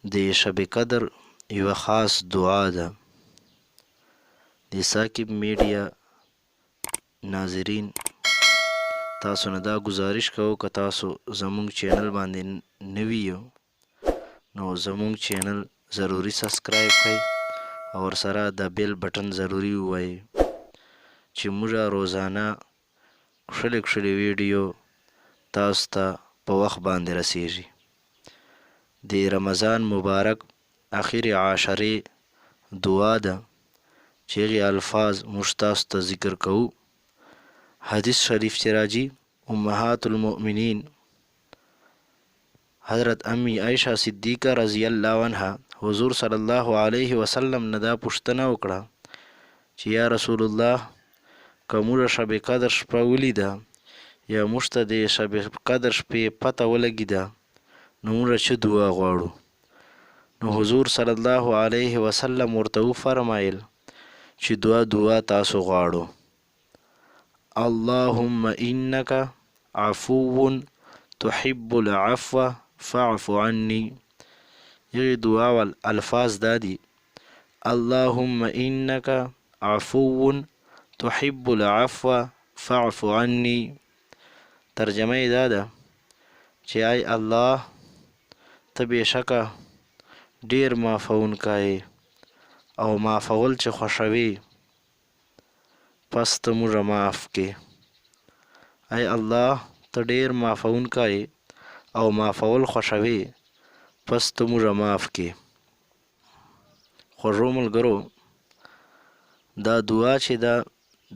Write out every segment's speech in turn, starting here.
د شب قدر یوه خاص دعا ده. د ثاقب میډیا ناظرین تاسو نه دا گزارش کوو که تاسو زمونږ چینل باندې نوي یو نو زمونږ چینل ضروري سبسکرایب کړئ او ورسره د بیل بټن ضروري ووایئ چې موږ روزانه کښلې ویډیو تاسو ته په وخت باندې رسیږي. د رمضان مبارک اخر عاشرې دعا ده چې هغې الفاظ موږ تاسو ته ذکر کوو. حدیث شریف چې راځي امهات المؤمنین حضرت امی عایشه صدیقه رضی الله عنها حضور صلی الله علیه وسلم نه دا پوښتنه وکړه چې یا رسول الله که موږ شب قدر شپه ولیده یا موږ ته د شب قدر شپې پته ولګېده نو موږ څه دعا غواړو؟ نو حضور صلی الله علیه وسلم ورته وفرمایل چې دعا تاسو غواړو. اللهم انک عفو تحب العفو فاعف عني. یغې دعا الفاظ دا دي اللهم انک عفو تحب العفو فاعف عني. ترجمه یې دا ده چې ای الله ته بېشکه ډیر معافونکی او معافول چې خوښوي پس ته موږ معاف کې. ای الله ته ډیر معافونکی او معافول خوښوي پس ته موږ معاف کې. خوږو ملګرو دا دعا چې ده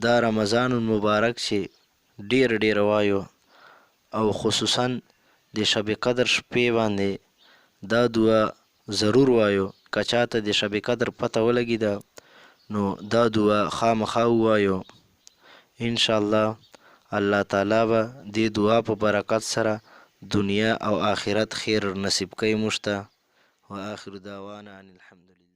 دا رمضان المبارک چې ډیر وایو او خصوصا د شب قدر شپې باندې دا دعا ضرور وایو. که چاته د شب قدر پته ولګېده نو دا دعا خامخا ووایو. انشاءالله الله تعالی به دې دعا په برکت سره دنیا او آخرت خیر نصیب کوي موږ ته. و آخر دعوانا ان الحمد لله.